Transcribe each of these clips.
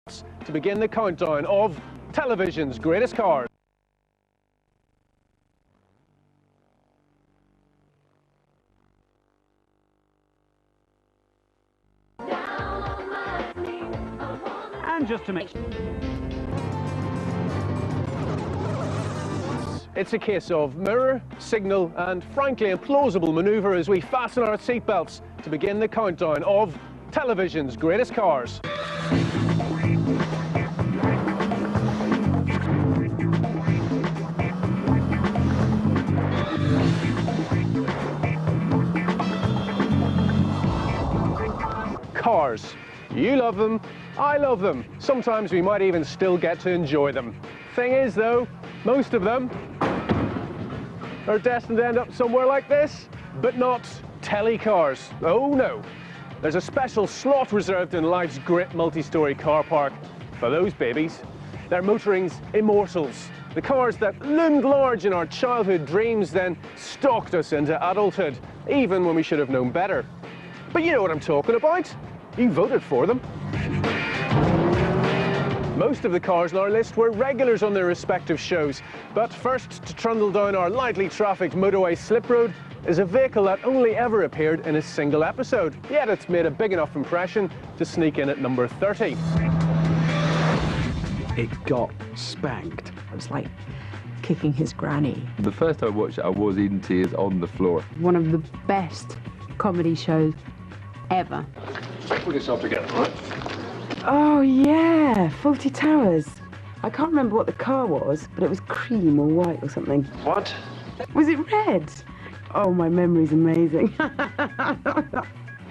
to begin the countdown of television's greatest cars. And just to make It's a case of mirror, signal and frankly implausible manoeuvre as we fasten our seatbelts to begin the countdown of television's greatest cars. Cars. You love them, I love them. Sometimes we might even still get to enjoy them. Thing is though, most of them are destined to end up somewhere like this, but not telly cars. Oh no. There's a special slot reserved in life's great multi-storey car park for those babies. They're motoring's immortals. The cars that loomed large in our childhood dreams then stalked us into adulthood, even when we should have known better. But you know what I'm talking about. You voted for them. Most of the cars on our list were regulars on their respective shows, but first to trundle down our lightly trafficked motorway slip road is a vehicle that only ever appeared in a single episode, yet it's made a big enough impression to sneak in at number 30. it got spanked. It was like kicking his granny. The first time I watched it, I was in tears on the floor. One of the best comedy shows ever. Put yourself together, right? Oh yeah, Fawlty Towers. I can't remember what the car was, but it was cream or white or something. What? Was it red? Oh, my memory's amazing.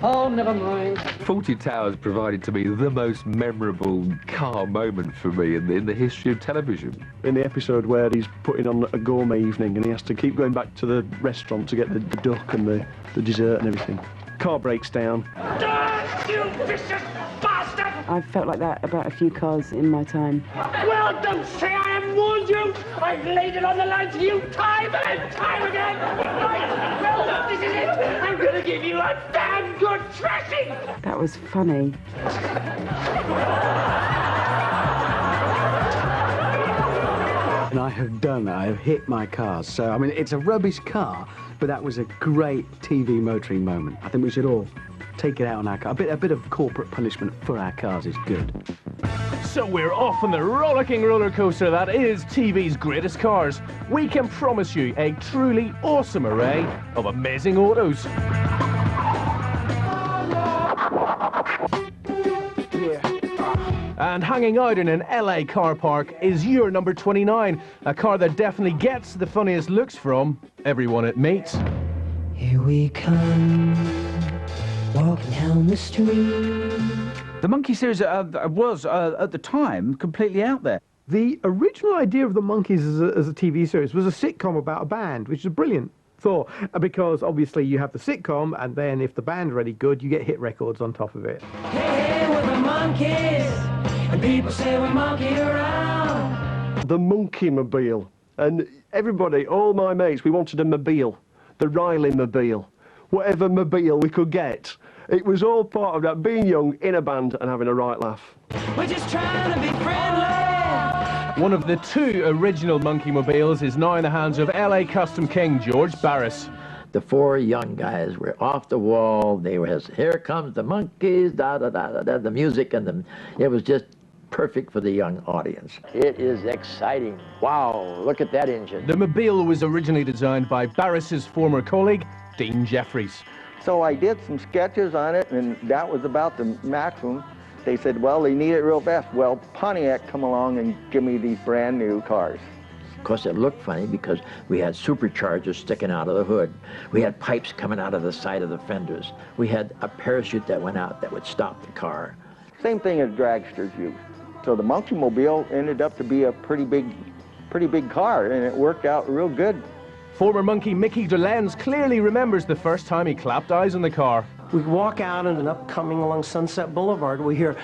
Oh, never mind. Fawlty Towers provided to me the most memorable car moment for me in the history of television. In the episode where he's putting on a gourmet evening and he has to keep going back to the restaurant to get the duck and the dessert and everything. Car breaks down. You vicious bastard! I've felt like that about a few cars in my time. Well, don't say I haven't warned you! I've laid it on the line to you time and time again! Right, well, this is it! I'm gonna give you a damn good thrashing! That was funny. And I have hit my cars. So, I mean, it's a rubbish car, but that was a great TV motoring moment. I think we should all take it out on our car. A bit of corporate punishment for our cars is good. So we're off on the rollicking roller coaster that is TV's greatest cars. We can promise you a truly awesome array of amazing autos. And hanging out in an LA car park is your number 29, a car that definitely gets the funniest looks from everyone it meets. Here we come, walking down the street. The Monkey series was, at the time, completely out there. The original idea of the Monkees as a TV series was a sitcom about a band, which is a brilliant thought, because obviously you have the sitcom, and then if the band's really good, you get hit records on top of it. Hey, we're the Monkees, and people say we monkey around. The Monkey Mobile. And everybody, all my mates, we wanted a mobile. The Riley Mobile. Whatever mobile we could get. It was all part of that, being young, in a band and having a right laugh. We're just trying to be friendly. One of the two original Monkey Mobiles is now in the hands of LA Custom King George Barris. The four young guys were off the wall. They were, here comes the Monkees, da da da da da, the music, and it was just perfect for the young audience. It is exciting. Wow, look at that engine. The Mobile was originally designed by Barris's former colleague, Dean Jeffries. So I did some sketches on it, and that was about the maximum. They said, well, they need it real fast. Well, Pontiac come along and give me these brand new cars. Of course, it looked funny because we had superchargers sticking out of the hood. We had pipes coming out of the side of the fenders. We had a parachute that went out that would stop the car. Same thing as dragsters use. So the Monkey Mobile ended up to be a pretty big car, and it worked out real good. Former Monkey Mickey Dolenz clearly remembers the first time he clapped eyes on the car. We walk out and up coming along Sunset Boulevard, we hear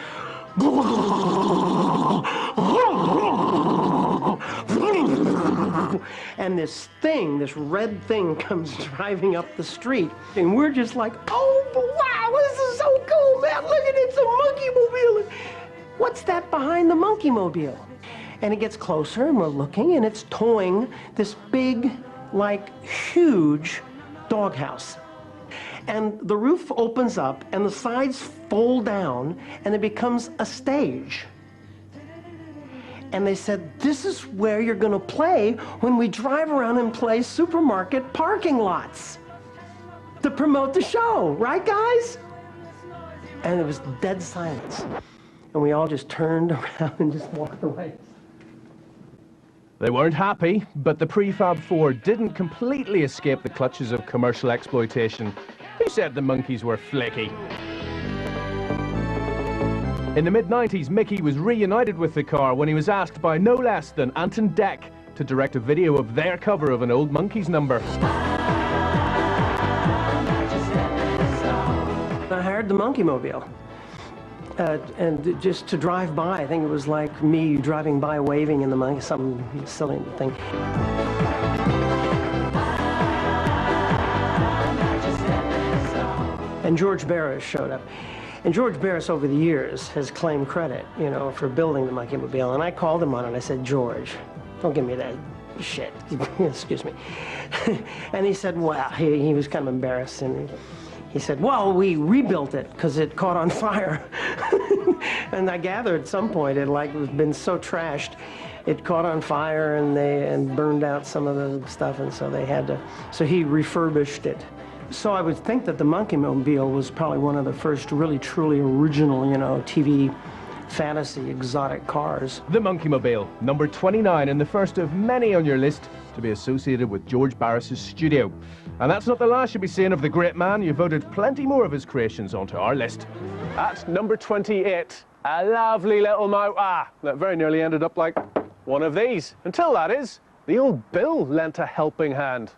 and this red thing comes driving up the street, and we're just like, oh wow, this is so cool, man, look at it, it's a Monkey Mobile. what's that behind the monkey mobile? And it gets closer, and we're looking, and it's towing this big, like, huge doghouse. And the roof opens up, and the sides fold down, and it becomes a stage. And they said, this is where you're gonna play when we drive around and play supermarket parking lots to promote the show, right, guys? And it was dead silence. And we all just turned around and just walked away. They weren't happy, but the Prefab Four didn't completely escape the clutches of commercial exploitation. Who said the monkeys were flaky? In the mid-90s, Mickey was reunited with the car when he was asked by no less than Ant and Dec to direct a video of their cover of an old Monkees number. I hired the Monkey Mobile. And just to drive by, I think it was like me driving by waving in the monkey, some silly thing. And George Barris showed up. And George Barris, over the years, has claimed credit, you know, for building the Monkey Mobile. And I called him on it. I said, George, don't give me that shit. Excuse me. And he said, well, he was kind of embarrassed. And he said, well, we rebuilt it because it caught on fire. And I gathered at some point it like was been so trashed, it caught on fire and burned out some of the stuff, and so they had to. So he refurbished it. So I would think that the Monkey Mobile was probably one of the first really truly original, you know, TV fantasy exotic cars. The Monkey Mobile, number 29, and the first of many on your list to be associated with George Barris's studio. And that's not the last you'll be seeing of the great man. You voted plenty more of his creations onto our list. At number 28, a lovely little motor that very nearly ended up like one of these. Until that is, the old Bill lent a helping hand.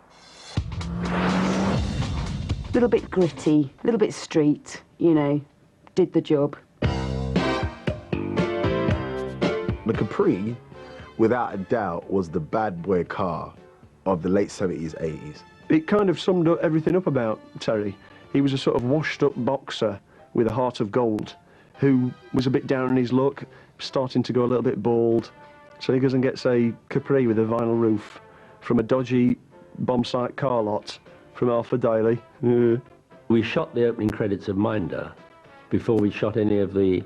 A little bit gritty, a little bit street, you know, did the job. The Capri, without a doubt, was the bad boy car of the late 70s, 80s. It kind of summed up everything up about Terry. He was a sort of washed-up boxer with a heart of gold who was a bit down on his luck, starting to go a little bit bald. So he goes and gets a Capri with a vinyl roof from a dodgy bomb site car lot from Alpha Daily. We shot the opening credits of Minder before we shot any of the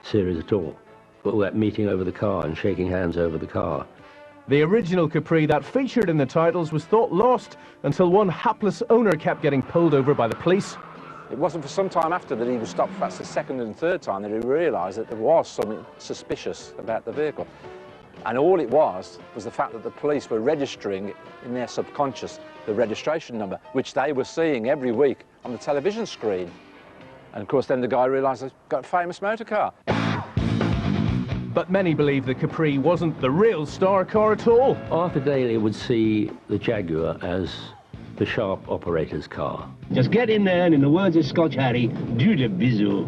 series at all. All that meeting over the car and shaking hands over the car. The original Capri that featured in the titles was thought lost until one hapless owner kept getting pulled over by the police. It wasn't for some time after that he was stopped, perhaps the second and third time, that he realised that there was something suspicious about the vehicle. And all it was the fact that the police were registering in their subconscious the registration number, which they were seeing every week on the television screen. And of course then the guy realised he's got a famous motor car. But many believe the Capri wasn't the real star car at all. Arthur Daly would see the Jaguar as the sharp operator's car. Just get in there and, in the words of Scotch Harry, do the bizzle.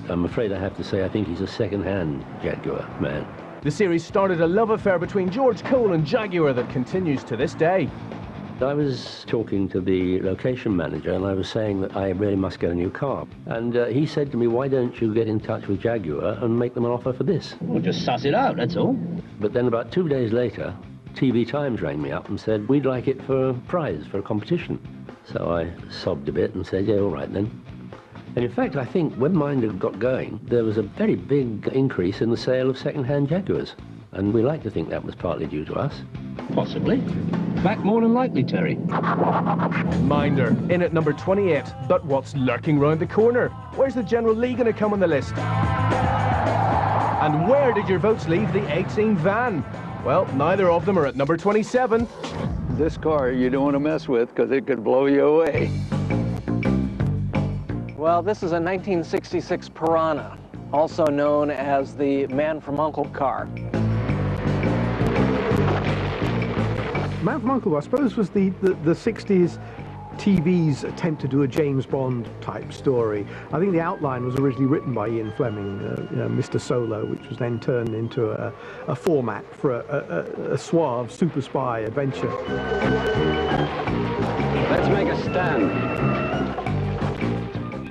I'm afraid I have to say I think he's a second-hand Jaguar man. The series started a love affair between George Cole and Jaguar that continues to this day. I was talking to the location manager and I was saying that I really must get a new car. And he said to me, why don't you get in touch with Jaguar and make them an offer for this? Well, just suss it out, that's all. But then about 2 days later, TV Times rang me up and said, we'd like it for a prize, for a competition. So I sobbed a bit and said, yeah, all right then. And in fact, I think when Minder got going, there was a very big increase in the sale of second-hand Jaguars. And we like to think that was partly due to us. Possibly. In fact, more than likely, Terry. Minder, in at number 28. But what's lurking round the corner? Where's the General Lee going to come on the list? And where did your votes leave the 18 van? Well, neither of them are at number 27. This car you don't want to mess with because it could blow you away. Well, this is a 1966 Piranha, also known as the Man from U.N.C.L.E. car. Man from U.N.C.L.E., I suppose, was the 60s TV's attempt to do a James Bond type story. I think the outline was originally written by Ian Fleming, Mr. Solo, which was then turned into a format for a suave super spy adventure. Let's make a stand.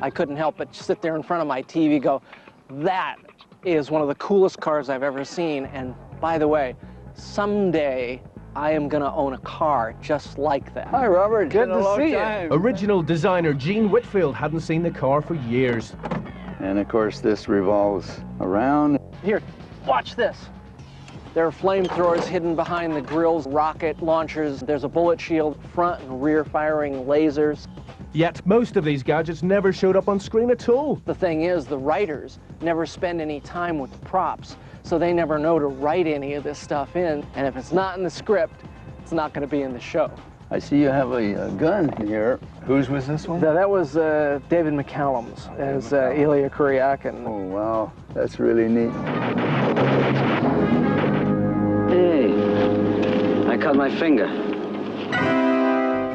I couldn't help but sit there in front of my TV, go, That is one of the coolest cars I've ever seen. And by the way, someday I am gonna own a car just like that. Hi, Robert. Good Been a to long see time. you. Original designer Gene Whitfield hadn't seen the car for years. And of course, this revolves around. Here, watch this. There are flamethrowers hidden behind the grills, rocket launchers. There's a bullet shield, front and rear firing lasers. Yet most of these gadgets never showed up on screen at all. The thing is, the writers never spend any time with the props, so they never know to write any of this stuff in. And if it's not in the script, it's not going to be in the show. I see you have a gun here. Whose was this one? That was David McCallum's as Elia Kuryakin. Oh, wow. That's really neat. Hey, I cut my finger.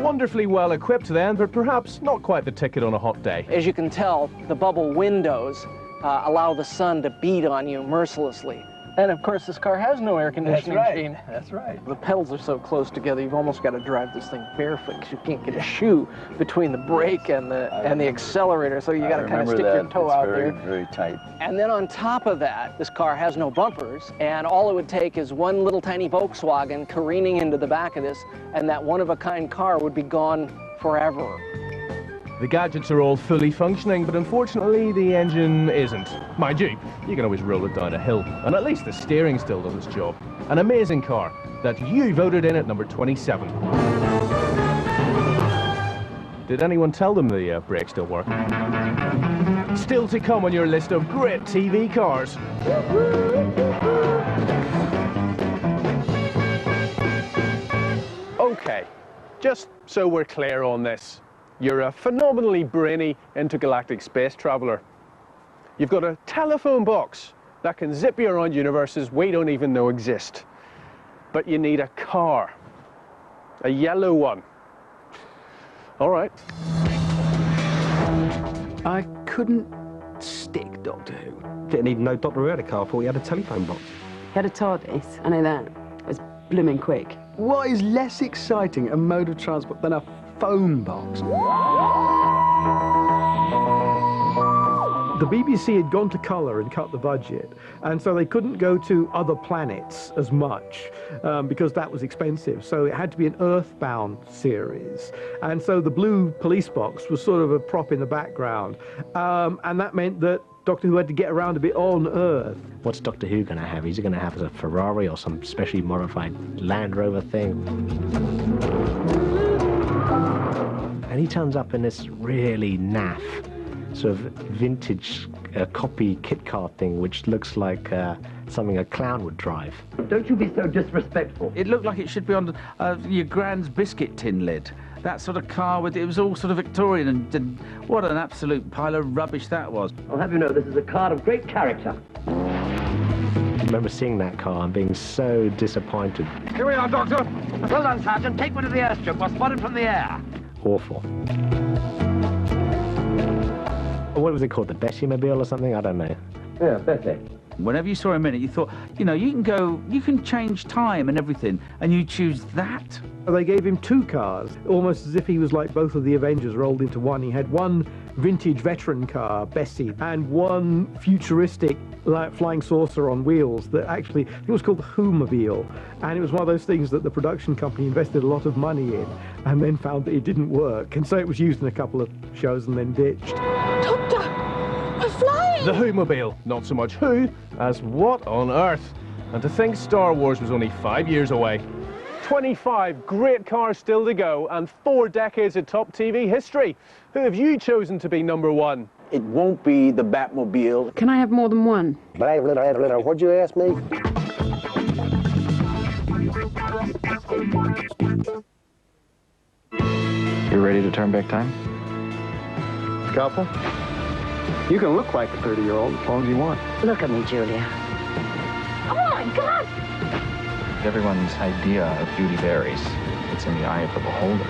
Wonderfully well equipped then, but perhaps not quite the ticket on a hot day. As you can tell, the bubble windows allow the sun to beat on you mercilessly. And of course, this car has no air conditioning, Gene. That's right. The pedals are so close together, you've almost got to drive this thing barefoot because you can't get a shoe between the brake and the accelerator, so you got to kind of stick your toe out there. Very tight. And then on top of that, this car has no bumpers, and all it would take is one little tiny Volkswagen careening into the back of this, and that one-of-a-kind car would be gone forever. The gadgets are all fully functioning, but unfortunately the engine isn't. Mind you, you can always roll it down a hill, and at least the steering still does its job. An amazing car that you voted in at number 27. Did anyone tell them the brakes still work? Still to come on your list of great TV cars. Okay, just so we're clear on this. You're a phenomenally brainy intergalactic space traveler. You've got a telephone box that can zip you around universes we don't even know exist. But you need a car. A yellow one. All right. I couldn't stick Doctor Who. Didn't even know Doctor Who had a car before he had a telephone box. He had a TARDIS, I know that. It was blooming quick. What is less exciting a mode of transport than a phone box? The BBC had gone to colour and cut the budget, and so they couldn't go to other planets as much because that was expensive. So it had to be an Earthbound series, and so the blue police box was sort of a prop in the background, and that meant that Doctor Who had to get around a bit on Earth. What's Doctor Who going to have? Is he going to have a Ferrari or some specially modified Land Rover thing? And he turns up in this really naff, sort of vintage copy kit car thing, which looks like something a clown would drive. Don't you be so disrespectful. It looked like it should be on your Grand's biscuit tin lid. That sort of car, with it was all sort of Victorian, and what an absolute pile of rubbish that was. I'll have you know this is a car of great character. I remember seeing that car and being so disappointed. Here we are, Doctor. Well done, Sergeant. Take one to the airstrip. We're spotted from the air. Awful. What was it called? The Bessie-mobile or something? I don't know. Yeah, Bessie. Whenever you saw him in it, you thought, you know, you can change time and everything, and you choose that. They gave him two cars, almost as if he was like both of the Avengers rolled into one. He had one vintage veteran car, Bessie, and one futuristic like flying saucer on wheels that actually, I think it was called the Who-mobile. And it was one of those things that the production company invested a lot of money in and then found that it didn't work. And so it was used in a couple of shows and then ditched. Doctor, we're flying! The Who-mobile, not so much who as what on earth. And to think Star Wars was only 5 years away. 25 great cars still to go and 4 decades of top TV history. Who have you chosen to be number one? It won't be the Batmobile. Can I have more than one? What'd you ask me? You ready to turn back time? Couple? You can look like a 30-year-old as long as you want. Look at me, Julia. Oh my God! Everyone's idea of beauty varies. It's in the eye of the beholder.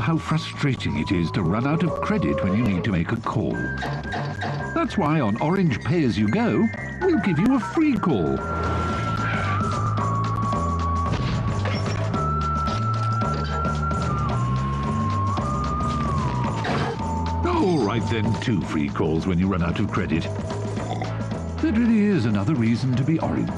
how frustrating it is to run out of credit when you need to make a call. That's why on Orange Pay As You Go, we'll give you a free call. All right then, 2 free calls when you run out of credit. That really is another reason to be Orange.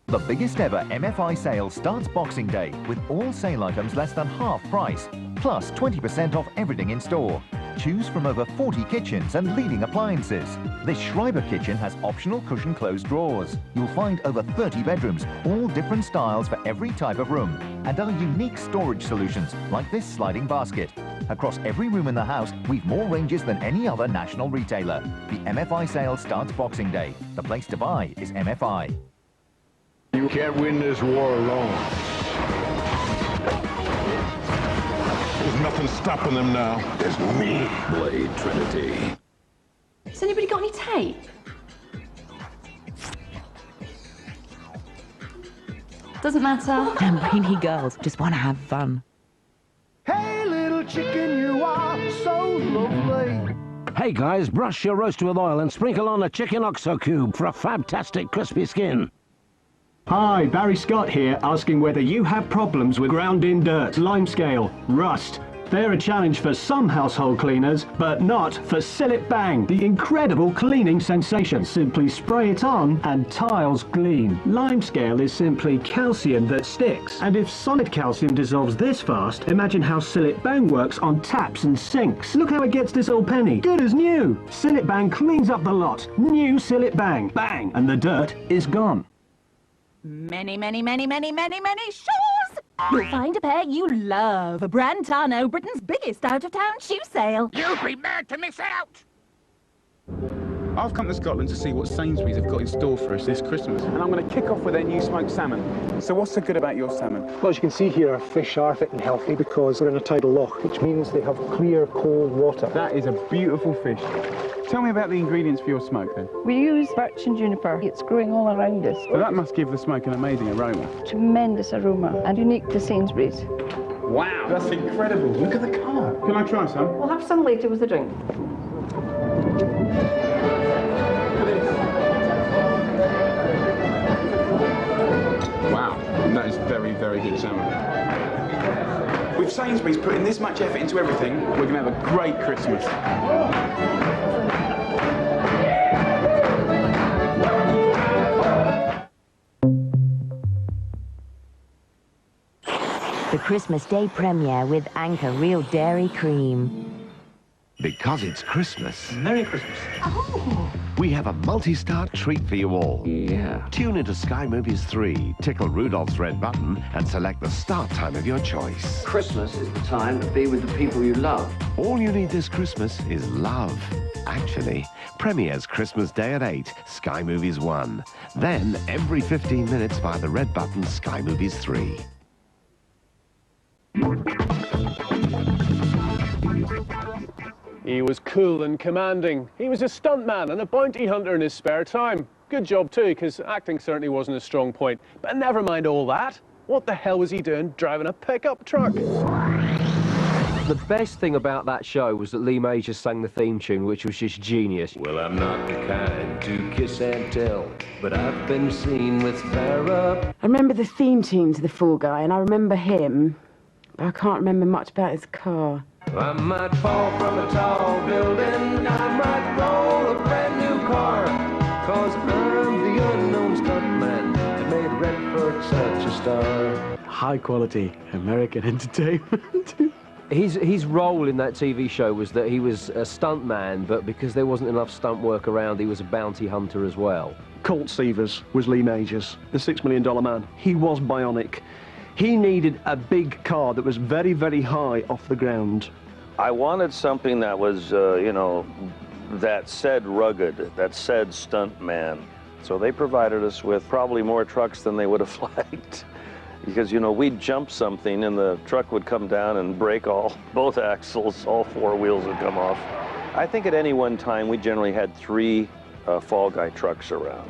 The biggest ever MFI sale starts Boxing Day with all sale items less than half price, plus 20% off everything in store. Choose from over 40 kitchens and leading appliances. This Schreiber kitchen has optional cushion closed drawers. You'll find over 30 bedrooms, all different styles for every type of room, and our unique storage solutions like this sliding basket. Across every room in the house, we've more ranges than any other national retailer. The MFI sale starts Boxing Day. The place to buy is MFI. You can't win this war alone. There's nothing stopping them now. There's me, Blade Trinity. Has anybody got any tape? Doesn't matter. Them brainy girls just want to have fun. Hey, little chicken, you are so lovely. Hey guys, brush your roast with oil and sprinkle on a chicken oxo cube for a fantastic crispy skin. Hi, Barry Scott here, asking whether you have problems with ground-in dirt, limescale, rust. They're a challenge for some household cleaners, but not for Sillet Bang, the incredible cleaning sensation. Simply spray it on and tiles clean. Limescale is simply calcium that sticks. And if solid calcium dissolves this fast, imagine how Sillet Bang works on taps and sinks. Look how it gets this old penny. Good as new. Sillet Bang cleans up the lot. New Sillet Bang. Bang! And the dirt is gone. Many shoes! You'll find a pair you love. Brantano, Britain's biggest out-of-town shoe sale. You'd be mad to miss out! I've come to Scotland to see what Sainsbury's have got in store for us this Christmas, and I'm going to kick off with their new smoked salmon. So what's so good about your salmon? Well, as you can see here, our fish are fit and healthy because they're in a tidal loch, which means they have clear, cold water. That is a beautiful fish. Tell me about the ingredients for your smoke, then. We use birch and juniper. It's growing all around us. So that must give the smoke an amazing aroma. Tremendous aroma, and unique to Sainsbury's. Wow, that's incredible. Look at the colour. Can I try some? We'll have some later with the drink. Wow, that is very, very good salmon. With Sainsbury's putting this much effort into everything, we're going to have a great Christmas. The Christmas Day premiere with Anchor Real Dairy Cream. Because it's Christmas, Merry Christmas. Oh. we have a multi-star treat for you all. Yeah. Tune into Sky Movies 3, tickle Rudolph's red button, and select the start time of your choice. Christmas is the time to be with the people you love. All you need this Christmas is love. Actually, premieres Christmas Day at 8, Sky Movies 1. Then, every 15 minutes via the red button, Sky Movies 3. He was cool and commanding. He was a stuntman and a bounty hunter in his spare time. Good job too, because acting certainly wasn't a strong point. But never mind all that. What the hell was he doing driving a pickup truck? The best thing about that show was that Lee Majors sang the theme tune, which was just genius. Well, I'm not the kind to kiss and tell, but I've been seen with Farrah. I remember the theme tune to The Fall Guy, and I remember him, but I can't remember much about his car. I might fall from a tall building, I might roll a brand new car, 'cause I'm the unknown stuntman that made Redford such a star. High quality American entertainment. His role in that TV show was that he was a stuntman, but because there wasn't enough stunt work around, he was a bounty hunter as well. Colt Seavers was Lee Majors, the $6 million man. He was bionic. He needed a big car that was very, very high off the ground. I wanted something that was, you know, that said rugged, that said stuntman. So they provided us with probably more trucks than they would have liked. Because, you know, we'd jump something and the truck would come down and break both axles, all four wheels would come off. I think at any one time we generally had 3 Fall Guy trucks around.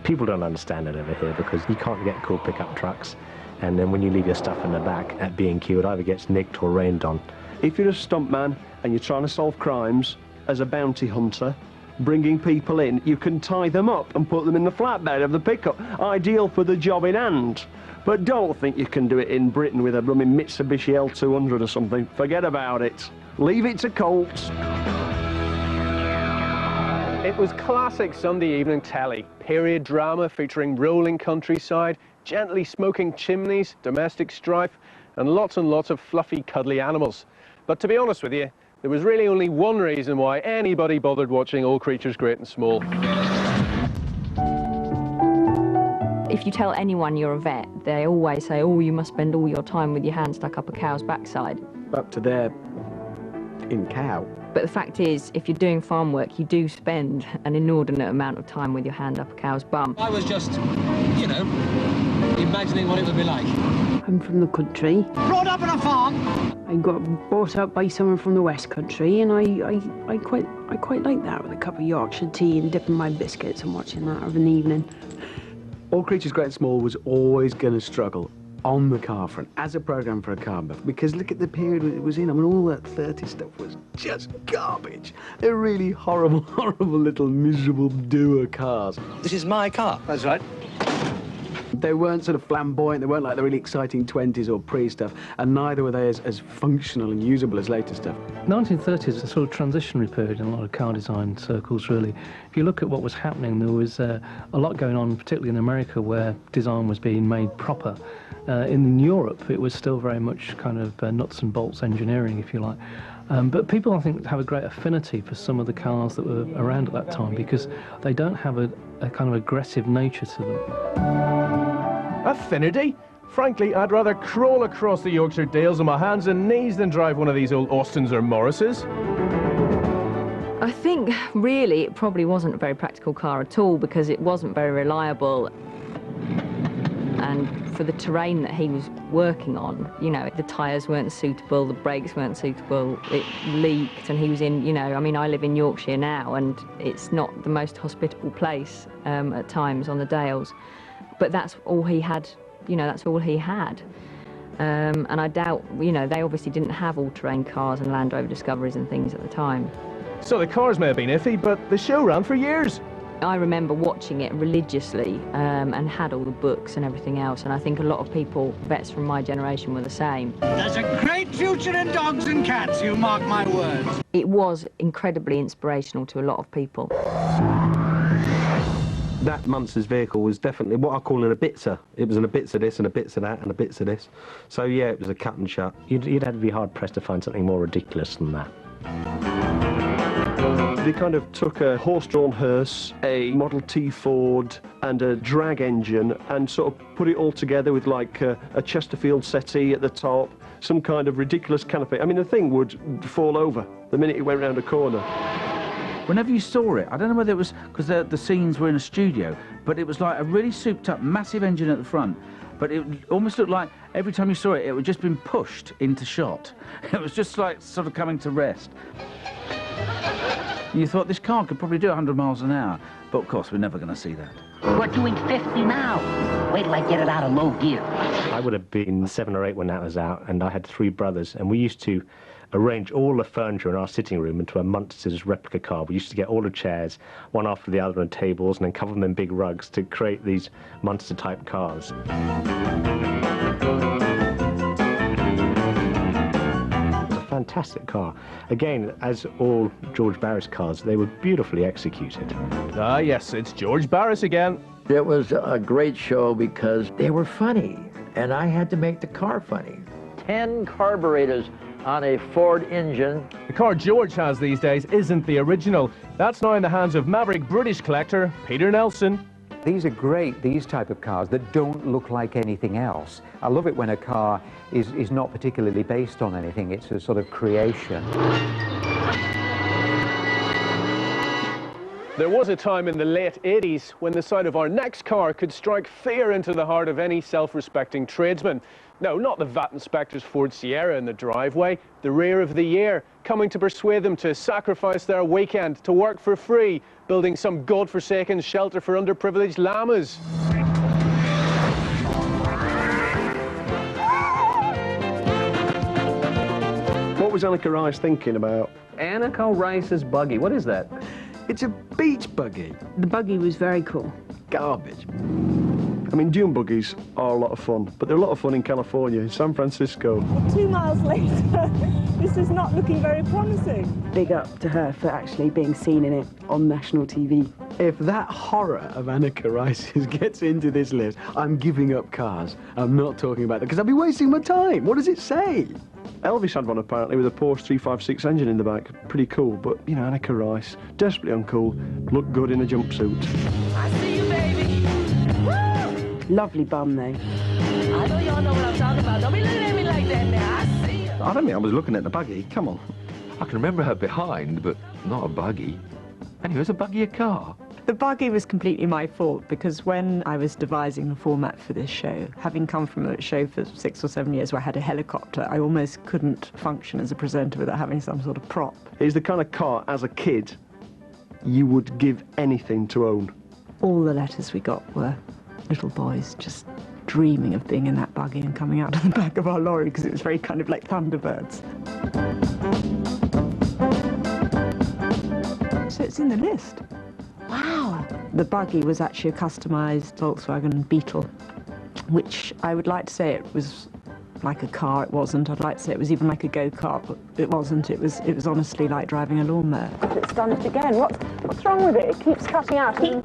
People don't understand it over here because you can't get cool pickup trucks. and then when you leave your stuff in the back at B&Q, it either gets nicked or rained on. If you're a stuntman and you're trying to solve crimes as a bounty hunter, bringing people in, you can tie them up and put them in the flatbed of the pickup. Ideal for the job in hand. But don't think you can do it in Britain with a blooming Mitsubishi L200 or something. Forget about it. Leave it to Colts. It was classic Sunday evening telly. Period drama featuring rolling countryside, gently smoking chimneys, domestic strife, and lots of fluffy, cuddly animals. But to be honest with you, there was really only one reason why anybody bothered watching All Creatures Great and Small. If you tell anyone you're a vet, they always say, oh, you must spend all your time with your hand stuck up a cow's backside. Up to their cow. But the fact is, if you're doing farm work, you do spend an inordinate amount of time with your hand up a cow's bum. I was just, you know, imagining what it would be like. I'm from the country. Brought up on a farm? I got brought up by someone from the West Country, and I quite like that, with a cup of Yorkshire tea and dipping my biscuits and watching that of an evening. All Creatures Great and Small was always going to struggle on the car front as a programme for a car buff, because look at the period it was in. I mean, all that 30 stuff was just garbage. They're really horrible, horrible little miserable doer cars. This is my car. That's right. They weren't sort of flamboyant, they weren't like the really exciting 20s or pre-stuff, and neither were they as functional and usable as later stuff. 1930s was a sort of transitionary period in a lot of car design circles, really. If you look at what was happening, there was a lot going on, particularly in America, where design was being made proper. In Europe, it was still very much kind of nuts and bolts engineering, if you like. But people, I think, have a great affinity for some of the cars that were around at that time because they don't have a kind of aggressive nature to them. Affinity? Frankly, I'd rather crawl across the Yorkshire Dales on my hands and knees than drive one of these old Austins or Morrises. I think, really, it probably wasn't a very practical car at all because it wasn't very reliable. And for the terrain that he was working on, you know, the tyres weren't suitable, the brakes weren't suitable, it leaked, and he was in, you know, I mean, I live in Yorkshire now, and it's not the most hospitable place at times on the Dales. But that's all he had, you know, that's all he had. And I doubt, you know, they obviously didn't have all-terrain cars and Land Rover Discoveries and things at the time. So the cars may have been iffy, but the show ran for years. I remember watching it religiously and had all the books and everything else, and I think a lot of people, vets from my generation, were the same. There's a great future in dogs and cats, you mark my words. It was incredibly inspirational to a lot of people. That Munster's vehicle was definitely what I call an Ibiza. It was an Ibiza this and a Ibiza that and a Ibiza this. So yeah, it was a cut and shut. You'd have to be hard pressed to find something more ridiculous than that. They kind of took a horse-drawn hearse, a Model T Ford and a drag engine and sort of put it all together with like a Chesterfield settee at the top, some kind of ridiculous canopy. I mean, the thing would fall over the minute it went round a corner. Whenever you saw it, I don't know whether it was because the scenes were in a studio, but it was like a really souped-up, massive engine at the front. But it almost looked like every time you saw it, it had just been pushed into shot. It was just like sort of coming to rest. You thought this car could probably do 100 miles an hour, but of course we're never going to see that. We're doing 50 now. Wait till I get it out of low gear. I would have been 7 or 8 when that was out, and I had 3 brothers, and we used to arrange all the furniture in our sitting room into a Munster's replica car. We used to get all the chairs, one after the other, and tables, and then cover them in big rugs to create these Munster-type cars. Fantastic car. Again, as all George Barris cars, they were beautifully executed. Ah, yes, it's George Barris again. It was a great show because they were funny, and I had to make the car funny. 10 carburetors on a Ford engine. The car George has these days isn't the original. That's now in the hands of maverick British collector Peter Nelson. These are great, these type of cars that don't look like anything else. I love it when a car is not particularly based on anything, it's a sort of creation. There was a time in the late 80s when the sight of our next car could strike fear into the heart of any self-respecting tradesman. No, not the VAT inspector's Ford Sierra in the driveway, the rear of the year, coming to persuade them to sacrifice their weekend to work for free, building some godforsaken shelter for underprivileged llamas. was Anneka Rice thinking about? Anneka Rice's buggy. What is that? It's a beach buggy. The buggy was very cool. Garbage. I mean, dune buggies are a lot of fun, but they're a lot of fun in California, in San Francisco. 2 miles later, this is not looking very promising. Big up to her for actually being seen in it on national TV. If that horror of Anneka Rice's gets into this list, I'm giving up cars. I'm not talking about that, because I'll be wasting my time. What does it say? Elvis had one apparently with a Porsche 356 engine in the back. Pretty cool, but you know, Anneka Rice, desperately uncool, looked good in a jumpsuit. I see you, baby. Lovely bum, though. I know y'all know what I'm talking about. Don't be looking at me like that now. I see you. I don't think I was looking at the buggy. Come on. I can remember her behind, but not a buggy. Anyway, was a buggy a car? The buggy was completely my fault because when I was devising the format for this show, having come from a show for 6 or 7 years where I had a helicopter, I almost couldn't function as a presenter without having some sort of prop. It's the kind of car, as a kid, you would give anything to own. All the letters we got were little boys just dreaming of being in that buggy and coming out of the back of our lorry because it was very kind of like Thunderbirds. So it's in the list. Wow. The buggy was actually a customised Volkswagen Beetle, which I would like to say it was like a car. It wasn't. I'd like to say it was even like a go-kart, but it wasn't. It was honestly like driving a lawnmower. It's done it again. What's wrong with it? It keeps cutting out. It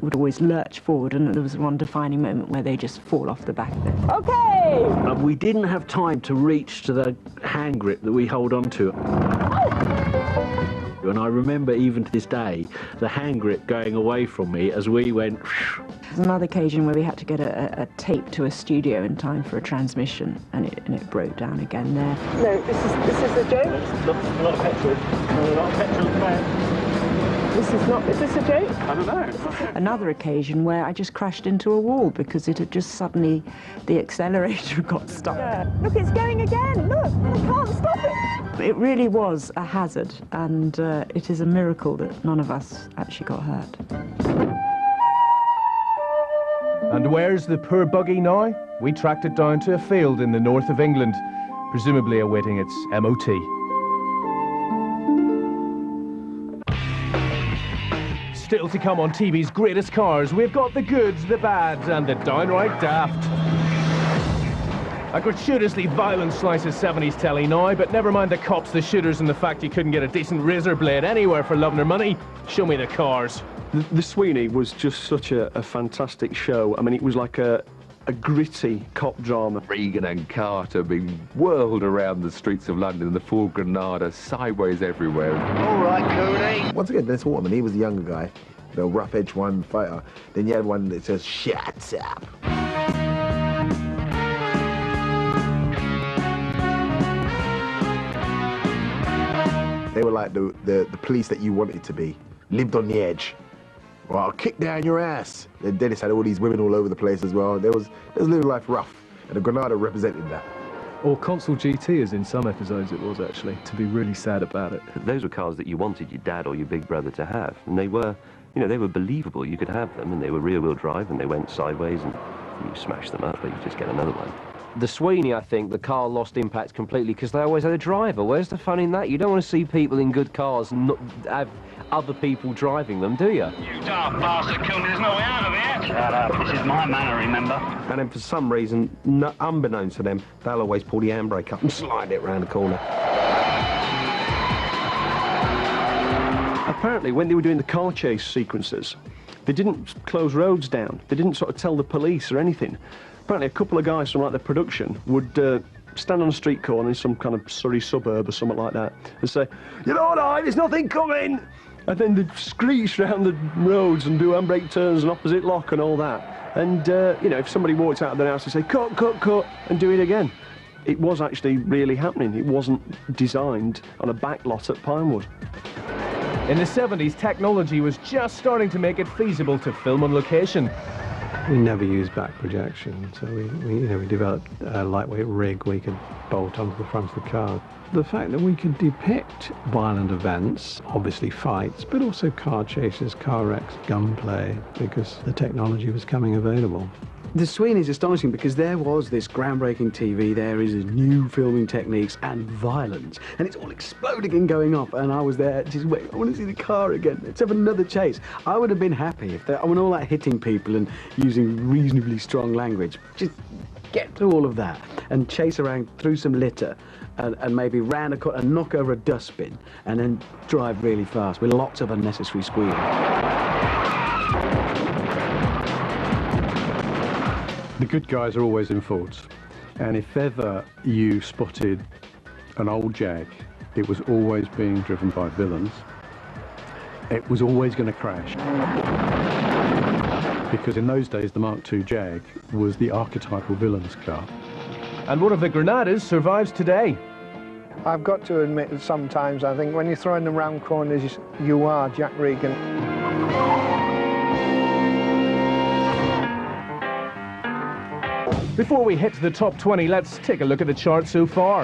would always lurch forward, and there was one defining moment where they just fall off the back of it. Okay! We didn't have time to reach to the hand grip that we hold on to. And I remember even to this day the hand grip going away from me as we went. There's another occasion where we had to get a tape to a studio in time for a transmission, and it broke down again there. No, this is a joke. Not petrol. Not petrol man. Is this a joke? I don't know. Another occasion where I just crashed into a wall because it had just suddenly, the accelerator got stuck. Yeah. Look, it's going again. Look, I can't stop it. It really was a hazard, and it is a miracle that none of us actually got hurt. And where's the poor buggy now? We tracked it down to a field in the north of England, presumably awaiting its MOT. Still to come on TV's greatest cars, we've got the goods, the bads, and the downright daft. A gratuitously violent slice of 70s telly now, but never mind the cops, the shooters, and the fact you couldn't get a decent razor blade anywhere for love nor money. Show me the cars. The Sweeney was just such a fantastic show. I mean, it was like a gritty cop drama. Reagan and Carter being whirled around the streets of London in the Ford Granada, sideways everywhere. All right, Cooney. Once again, Dennis Waterman, he was the younger guy, the rough edge one fighter. Then you had one that says, "Shut up." They were like the police that you wanted to be. Lived on the edge. Well, I'll kick down your ass. And Dennis had all these women all over the place as well. There was living life rough, and the Granada represented that. Or Consul GT, as in some episodes it was actually, to be really sad about it. Those were cars that you wanted your dad or your big brother to have, and they were, you know, they were believable. You could have them, and they were rear-wheel drive, and they went sideways, and you smash them up, but you just get another one. The Sweeney, I think, the car lost impact completely because they always had a driver. Where's the fun in that? You don't want to see people in good cars and not have other people driving them, do you? You daft bastard, Cooney, there's no way out of here. Shut up, this is my manor, remember? And then for some reason, unbeknownst to them, they'll always pull the handbrake up and slide it round the corner. Apparently, when they were doing the car chase sequences, they didn't close roads down. They didn't sort of tell the police or anything. Apparently, a couple of guys from like the production would stand on a street corner in some kind of Surrey suburb or something like that and say, "You're all right, there's nothing coming." And then they'd screech round the roads and do handbrake turns and opposite lock and all that. And, you know, if somebody walked out of their house and say, "Cut, cut, cut," and do it again. It was actually really happening. It wasn't designed on a back lot at Pinewood. In the 70s, technology was just starting to make it feasible to film on location. We never used back projection, so we developed a lightweight rig we could bolt onto the front of the car. The fact that we could depict violent events, obviously fights, but also car chases, car wrecks, gunplay, because the technology was coming available. The Sweeney's astonishing because there was this groundbreaking TV, there is new filming techniques and violence, and it's all exploding and going off, and I was there just waiting, I want to see the car again, let's have another chase. I would have been happy if I want all that hitting people and using reasonably strong language. Just get through all of that and chase around through some litter and maybe round a corner and knock over a dustbin and then drive really fast with lots of unnecessary squealing. The good guys are always in Fords, and if ever you spotted an old Jag, it was always being driven by villains. It was always going to crash. Because in those days, the Mark II Jag was the archetypal villain's car. And one of the Granadas survives today. I've got to admit that sometimes I think when you're throwing them round corners, you are Jack Regan. Before we hit the top 20, let's take a look at the chart so far.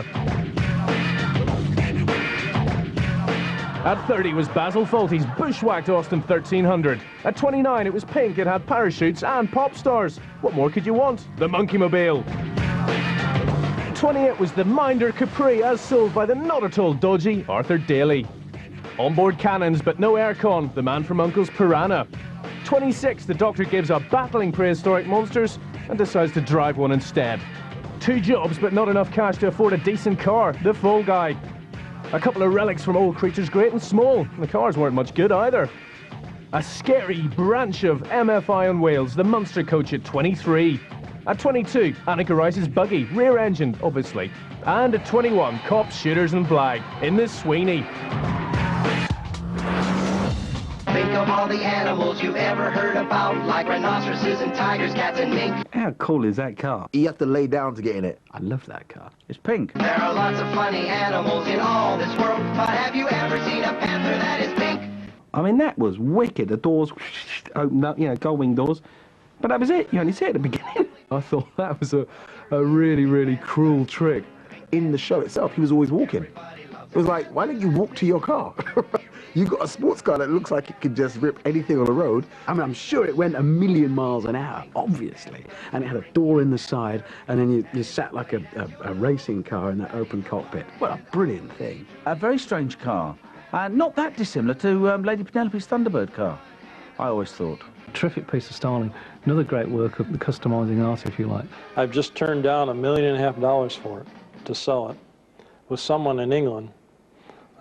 At 30 was Basil Fawlty's Bushwhacked Austin 1300. At 29 it was Pink, it had parachutes and pop stars. What more could you want? The Monkey Mobile. 28 was the Minder Capri as sold by the not at all dodgy Arthur Daly. Onboard cannons but no aircon, the man from Uncle's Piranha. 26, the Doctor gives up battling prehistoric monsters and decides to drive one instead. 2 jobs but not enough cash to afford a decent car, the Fall Guy. A couple of relics from old creatures great and small, the cars weren't much good either. A scary branch of MFI on wheels, the Munster Coach at 23. At 22, Annika Rice's buggy, rear-engined obviously. And at 21, Cops, Shooters and Blag in the Sweeney. Think of all the animals you've ever heard about, like rhinoceroses and tigers, cats and mink. How cool is that car? You have to lay down to get in it. I love that car. It's pink. There are lots of funny animals in all this world, but have you ever seen a panther that is pink? I mean, that was wicked. The doors opened up, you know, gull-wing doors. But that was it. You only see it at the beginning. I thought that was a really, really cruel trick. In the show itself, he was always walking. It was like, why don't you walk to your car? You got a sports car that looks like it could just rip anything on the road. I mean, I'm sure it went a million miles an hour, obviously. And it had a door in the side, and then you sat like a racing car in that open cockpit. What a brilliant thing. A very strange car. Not that dissimilar to Lady Penelope's Thunderbird car, I always thought. Terrific piece of styling. Another great work of the customising art, if you like. I've just turned down $1.5 million for it, to sell it, with someone in England.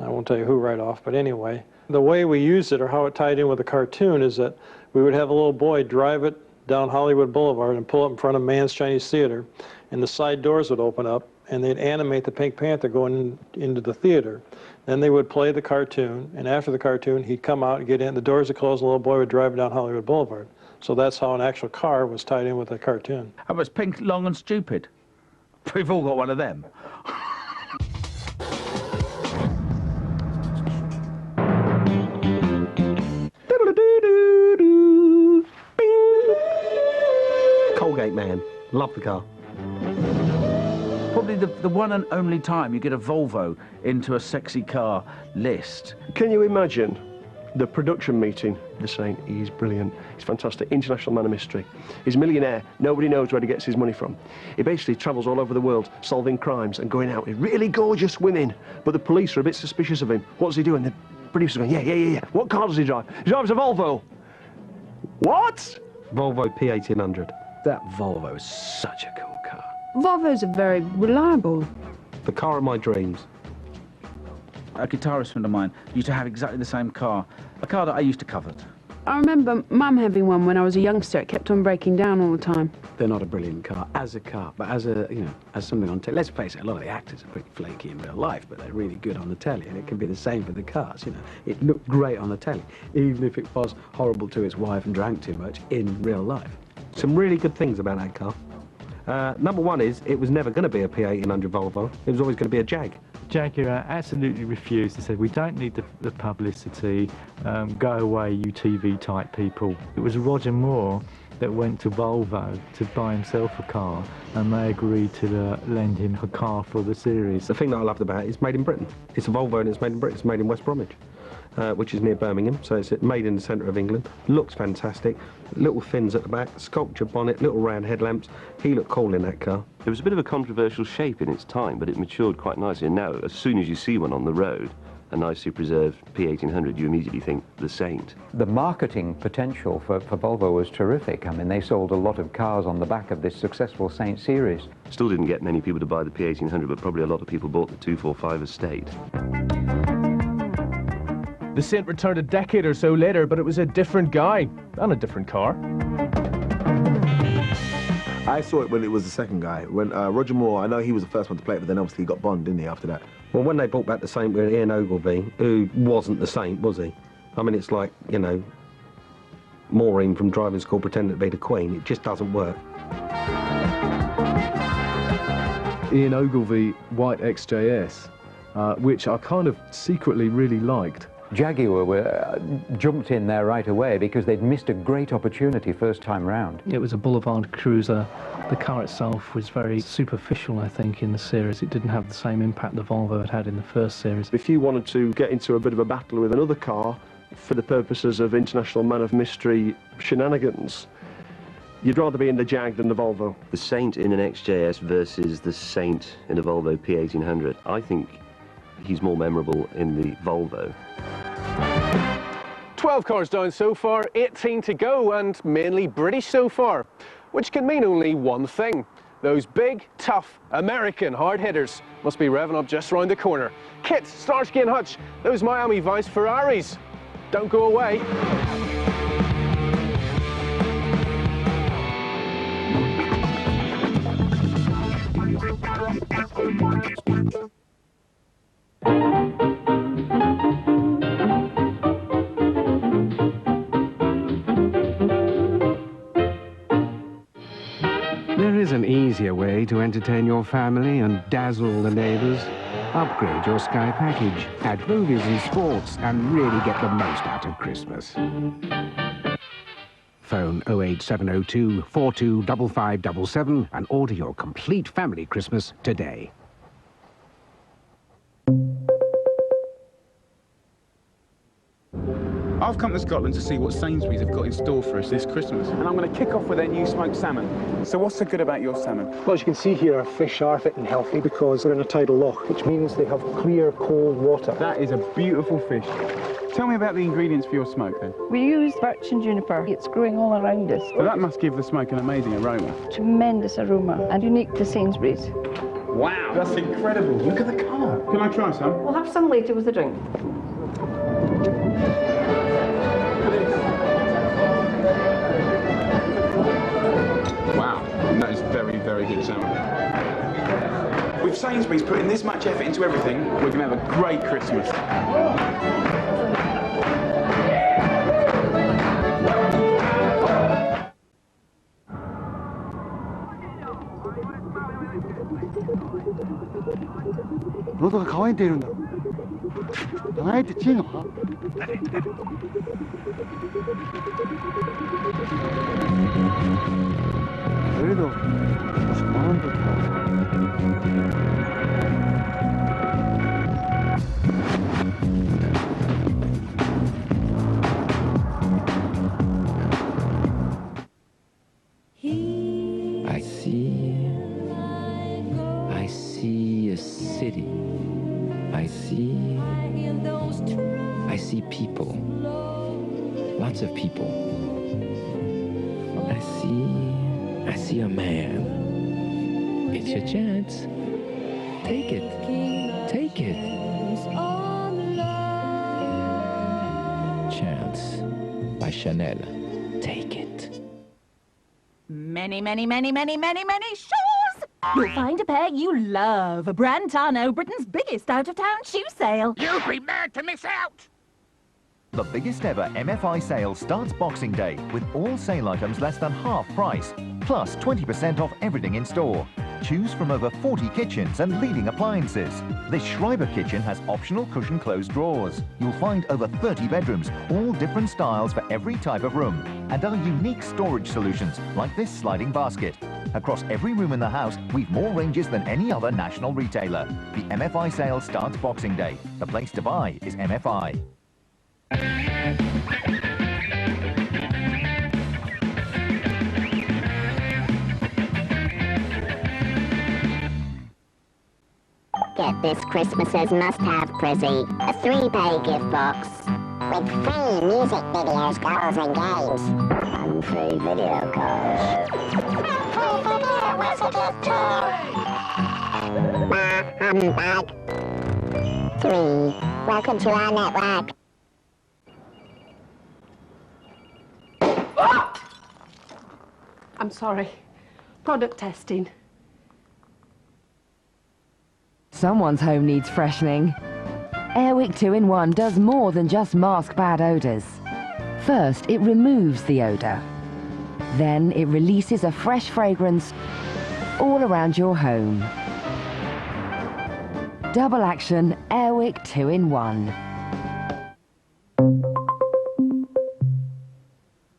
I won't tell you who right off, but anyway. The way we used it, or how it tied in with the cartoon, is that we would have a little boy drive it down Hollywood Boulevard and pull up in front of Mann's Chinese Theater, and the side doors would open up, and they'd animate the Pink Panther going into the theater. Then they would play the cartoon, and after the cartoon, he'd come out and get in, the doors would close, and the little boy would drive down Hollywood Boulevard. So that's how an actual car was tied in with the cartoon. How was Pink, Long and Stupid? We've all got one of them. Colgate Man. Love the car. Probably the one and only time you get a Volvo into a sexy car list. Can you imagine the production meeting? They're saying he's brilliant, he's fantastic, international man of mystery. He's a millionaire, nobody knows where he gets his money from. He basically travels all over the world solving crimes and going out with really gorgeous women, but the police are a bit suspicious of him. What does he do? And the producer's going, yeah. What car does he drive? He drives a Volvo. What? Volvo P1800. That Volvo is such a cool car. Volvos are very reliable. The car of my dreams. A guitarist friend of mine used to have exactly the same car, a car that I used to covet. I remember Mum having one when I was a youngster. It kept on breaking down all the time. They're not a brilliant car as a car, but as a, as something on telly. Let's face it, a lot of the actors are pretty flaky in real life, but they're really good on the telly, and it can be the same for the cars, It looked great on the telly, even if it was horrible to its wife and drank too much in real life. Some really good things about that car. Number one is, it was never going to be a P1800 Volvo. It was always going to be a Jag. Jaguar absolutely refused. They said, we don't need the publicity, go away, you TV-type people. It was Roger Moore that went to Volvo to buy himself a car, and they agreed to lend him a car for the series. The thing that I loved about it is made in Britain. It's a Volvo and it's made in Britain. It's made in West Bromwich, which is near Birmingham, so it's made in the centre of England. Looks fantastic. Little fins at the back, sculpture bonnet, little round headlamps. He looked cool in that car. It was a bit of a controversial shape in its time, but it matured quite nicely. And now, as soon as you see one on the road, a nicely preserved P1800, you immediately think the Saint. The marketing potential for Volvo was terrific. I mean, they sold a lot of cars on the back of this successful Saint series. Still didn't get many people to buy the P1800, but probably a lot of people bought the 245 Estate. The Saint returned a decade or so later, but it was a different guy and a different car. I saw it when it was the second guy. When Roger Moore, I know he was the first one to play it, but then obviously he got Bond, didn't he, after that? Well, when they brought back the Saint with Ian Ogilvy, who wasn't the Saint, was he? I mean, it's like, you know, Maureen from driving school pretending to be the Queen. It just doesn't work. Ian Ogilvy White XJS, which I kind of secretly really liked. Jaguar jumped in there right away because they'd missed a great opportunity first time round. It was a boulevard cruiser. The car itself was very superficial, I think, in the series. It didn't have the same impact the Volvo had had in the first series. If you wanted to get into a bit of a battle with another car for the purposes of International Man of Mystery shenanigans, you'd rather be in the Jag than the Volvo. The Saint in an XJS versus the Saint in a Volvo P1800. I think he's more memorable in the Volvo. 12 cars down so far, 18 to go, and mainly British so far, which can mean only one thing. Those big, tough, American hard hitters must be revving up just round the corner. Kit, Starsky and Hutch, those Miami Vice Ferraris. Don't go away. There is an easier way to entertain your family and dazzle the neighbours. Upgrade your Sky package, add movies and sports, and really get the most out of Christmas. Phone 08702 425577 and order your complete family Christmas today. I've come to Scotland to see what Sainsbury's have got in store for us this Christmas. And I'm going to kick off with their new smoked salmon. So what's so good about your salmon? Well, as you can see here, our fish are fit and healthy because they're in a tidal loch, which means they have clear, cold water. That is a beautiful fish. Tell me about the ingredients for your smoke, then. We use birch and juniper. It's growing all around us. So that must give the smoke an amazing aroma. Tremendous aroma, and unique to Sainsbury's. Wow, that's incredible. Look at the colour. Can I try some? We'll have some later with the drink. Wow, that is very, very good salmon. With Sainsbury's putting this much effort into everything, we're going to have a great Christmas.喉が渇いているんだ。長いってチーが。그래도 마음도 I see a city. I see people. Lots of people. I see a man. It's your chance. Take it. Take it. Chance by Chanel. Take it. Many shoes! You'll find a pair you love. Brantano, Britain's biggest out-of-town shoe sale. You'd be mad to miss out! The biggest ever MFI sale starts Boxing Day with all sale items less than half price, plus 20% off everything in store. Choose from over 40 kitchens and leading appliances. This Schreiber kitchen has optional cushion closed drawers. You'll find over 30 bedrooms, all different styles for every type of room, and our unique storage solutions, like this sliding basket. Across every room in the house, we've more ranges than any other national retailer. The MFI sale starts Boxing Day. The place to buy is MFI. Get this Christmas's must-have Prizzy, a 3-pay gift box. With free music videos, goals and games. And free video calls. Free video, where's the gift toy? Bag. 3. Welcome to our network. I'm sorry. Product testing. Someone's home needs freshening. Airwick 2-in-1 does more than just mask bad odours. First, it removes the odour. Then it releases a fresh fragrance all around your home. Double action Airwick 2-in-1.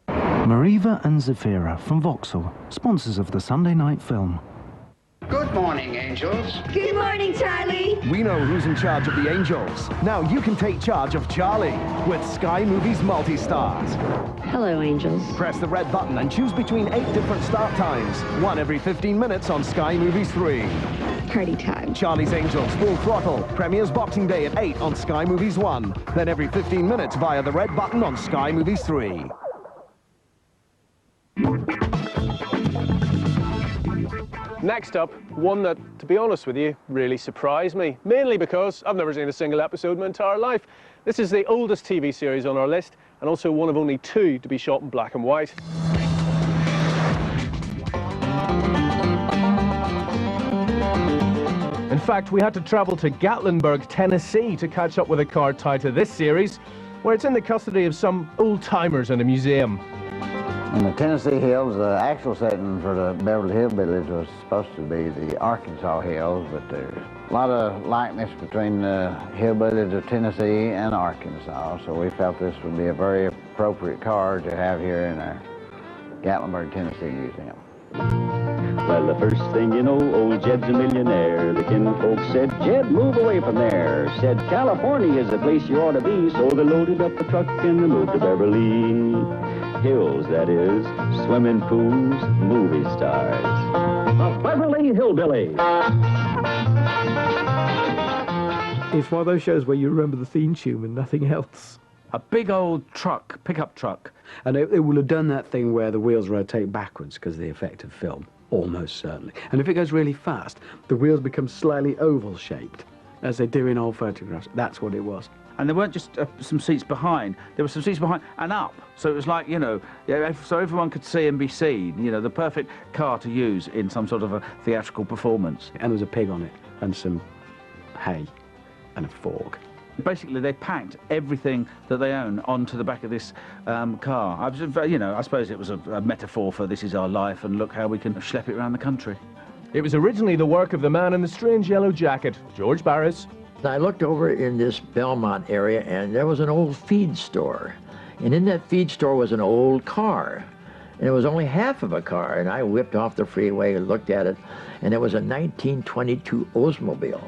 Mariva and Zafira from Vauxhall, sponsors of the Sunday night film. Good morning, angels. Good morning, Charlie. We know who's in charge of the angels. Now you can take charge of Charlie with Sky Movies Multi-Stars. Hello, angels. Press the red button and choose between 8 different start times. One every 15 minutes on Sky Movies 3. Party time. Charlie's Angels Full Throttle premieres Boxing Day at 8 on Sky Movies 1. Then every 15 minutes via the red button on Sky Movies 3. Next up, one that, to be honest with you, really surprised me. Mainly because I've never seen a single episode in my entire life. This is the oldest TV series on our list, and also one of only 2 to be shot in black and white. In fact, we had to travel to Gatlinburg, Tennessee to catch up with a car tied to this series, where it's in the custody of some old-timers in a museum. In the Tennessee Hills, the actual setting for the Beverly Hillbillies was supposed to be the Arkansas Hills, but there's a lot of likeness between the Hillbillies of Tennessee and Arkansas, so we felt this would be a very appropriate car to have here in our Gatlinburg, Tennessee Museum. Well, the first thing you know, old Jed's a millionaire. The kinfolk said, Jed, move away from there. Said, California is the place you ought to be. So they loaded up the truck and they moved to Beverly Hills, that is. Swimming pools, movie stars. The Beverly Hillbillies. It's one of those shows where you remember the theme tune and nothing else. A big old truck, pickup truck. And it will have done that thing where the wheels rotate backwards because of the effect of film, almost certainly. And if it goes really fast, the wheels become slightly oval-shaped, as they do in old photographs. That's what it was. And there weren't just some seats behind, there were some seats behind and up. So it was like, you know, so everyone could see and be seen, you know, the perfect car to use in some sort of a theatrical performance. And there was a pig on it, and some hay, and a fork. Basically, they packed everything that they own onto the back of this car. I was, you know, I suppose it was a metaphor for this is our life and look how we can schlep it around the country. It was originally the work of the man in the strange yellow jacket, George Barris. I looked over in this Belmont area and there was an old feed store. And in that feed store was an old car. And it was only half of a car. And I whipped off the freeway and looked at it. And it was a 1922 Oldsmobile.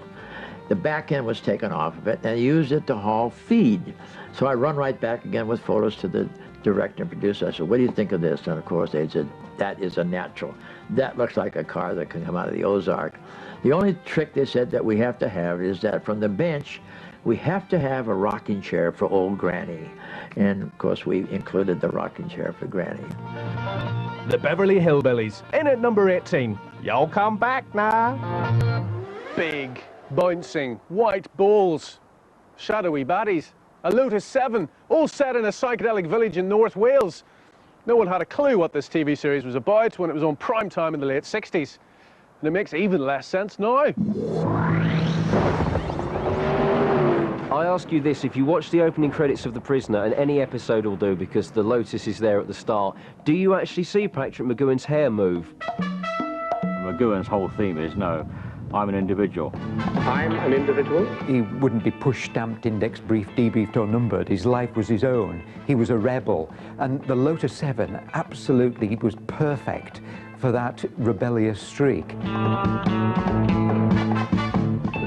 The back end was taken off of it and I used it to haul feed. So I run right back again with photos to the director and producer. I said, what do you think of this? And of course they said, that is a natural. That looks like a car that can come out of the Ozark. The only trick they said that we have to have is that from the bench, we have to have a rocking chair for old Granny. And of course we included the rocking chair for Granny. The Beverly Hillbillies, in at number 18. Y'all come back now. Big, bouncing, white balls, shadowy baddies, a Lotus 7, all set in a psychedelic village in North Wales. No one had a clue what this TV series was about when it was on prime time in the late 60s. And it makes even less sense now. I ask you this, if you watch the opening credits of The Prisoner, and any episode will do because the Lotus is there at the start, do you actually see Patrick McGowan's hair move? McGowan's whole theme is, no, I'm an individual. I'm an individual. He wouldn't be push-stamped, index briefed, debriefed or numbered. His life was his own. He was a rebel. And the Lotus 7 absolutely was perfect for that rebellious streak.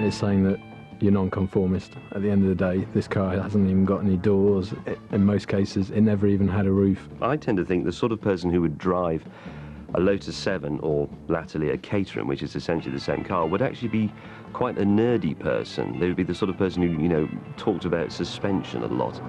It's saying that you're non-conformist. At the end of the day, this car hasn't even got any doors. In most cases, it never even had a roof. I tend to think the sort of person who would drive a Lotus 7 or latterly a Caterham, which is essentially the same car, would actually be quite a nerdy person. They would be the sort of person who, you know, talked about suspension a lot.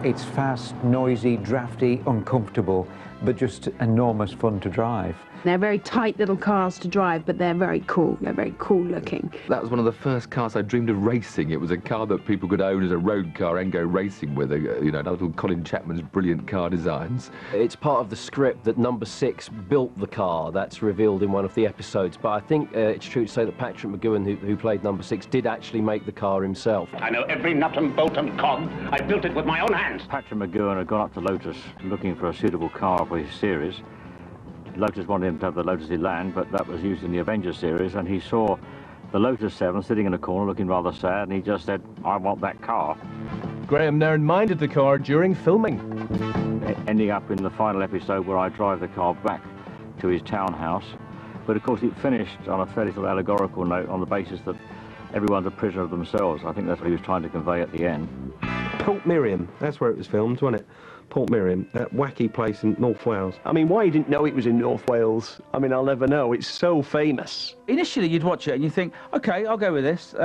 It's fast, noisy, drafty, uncomfortable, but just enormous fun to drive. They're very tight little cars to drive, but they're very cool. They're very cool looking. That was one of the first cars I dreamed of racing. It was a car that people could own as a road car and go racing with. You know, another Colin Chapman's brilliant car designs. It's part of the script that Number 6 built the car. That's revealed in one of the episodes. But I think it's true to say that Patrick McGowan, who played Number 6, did actually make the car himself. I know every nut and bolt and cog. I built it with my own hands. Patrick McGowan had gone up to Lotus looking for a suitable car for his series. Lotus wanted him to have the Lotus Elan, but that was used in the Avengers series, and he saw the Lotus 7 sitting in a corner looking rather sad, and he just said, I want that car. Graham Nairn minded the car during filming. Ending up in the final episode where I drive the car back to his townhouse. But of course it finished on a fairly sort of allegorical note on the basis that everyone's a prisoner of themselves. I think that's what he was trying to convey at the end. Port Miriam, that's where it was filmed, wasn't it? Port Miriam, that wacky place in North Wales. I mean, why you didn't know it was in North Wales, I mean, I'll never know. It's so famous. Initially, you'd watch it and you think, OK, I'll go with this.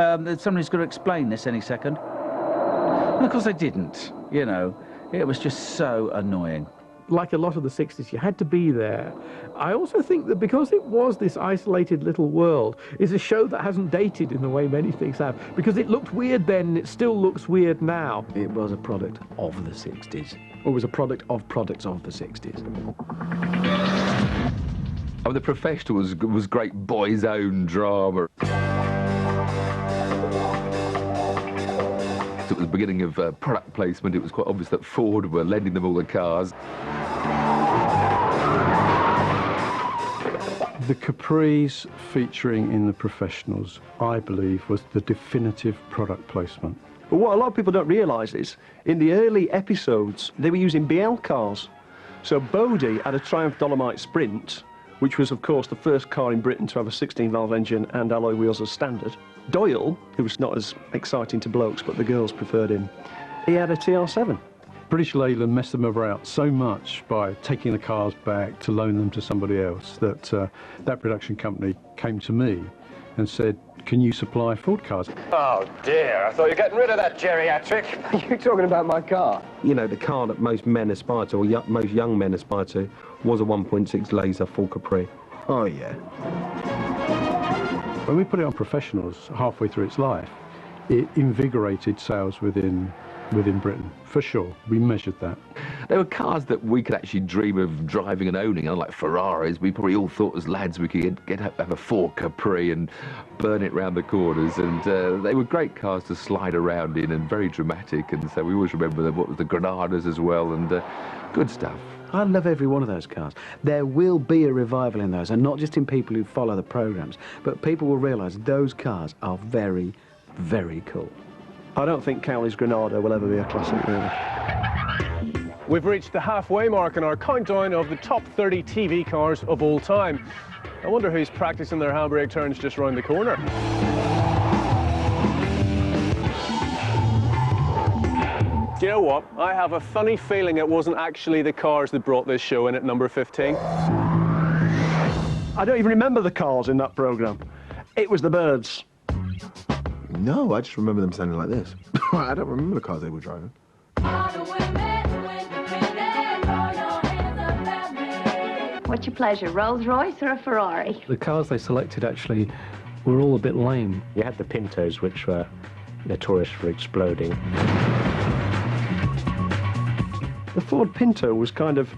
Somebody's going to explain this any second. And of course they didn't, you know. It was just so annoying. Like a lot of the 60s, you had to be there. I also think that because it was this isolated little world, it's a show that hasn't dated in the way many things have. Because it looked weird then, and it still looks weird now. It was a product of the 60s. Or was a product of products of the 60s. Oh, The Professional was great boys' own drama. At the beginning of product placement, it was quite obvious that Ford were lending them all the cars. The Capris featuring in The Professionals, I believe, was the definitive product placement. But what a lot of people don't realise is, in the early episodes, they were using BL cars. So Bodie had a Triumph Dolomite Sprint, which was, of course, the first car in Britain to have a 16-valve engine and alloy wheels as standard. Doyle, who was not as exciting to blokes, but the girls preferred him, he had a TR7. British Leyland messed them about so much by taking the cars back to loan them to somebody else that that production company came to me and said, can you supply Ford cars? Oh dear, I thought you were getting rid of that geriatric. Are you talking about my car? You know, the car that most men aspire to, or most young men aspire to, was a 1.6 laser Ford Capri. Oh yeah. When we put it on Professionals halfway through its life, it invigorated sales within Britain, for sure. We measured that. They were cars that we could actually dream of driving and owning, unlike Ferraris. We probably all thought as lads we could have a Ford Capri and burn it round the corners, and they were great cars to slide around in and very dramatic, and so we always remember them, what was the Granadas as well, and good stuff. I love every one of those cars. There will be a revival in those, and not just in people who follow the programmes, but people will realise those cars are very, very cool. I don't think Cowley's Granada will ever be a classic, really. We've reached the halfway mark in our countdown of the top 30 TV cars of all time. I wonder who's practicing their handbrake turns just round the corner. Do you know what? I have a funny feeling it wasn't actually the cars that brought this show in at number 15. I don't even remember the cars in that programme. It was the birds. No, I just remember them sounding like this. I don't remember the cars they were driving. What's your pleasure, Rolls Royce or a Ferrari? The cars they selected actually were all a bit lame. You had the Pintos, which were notorious for exploding. The Ford Pinto was kind of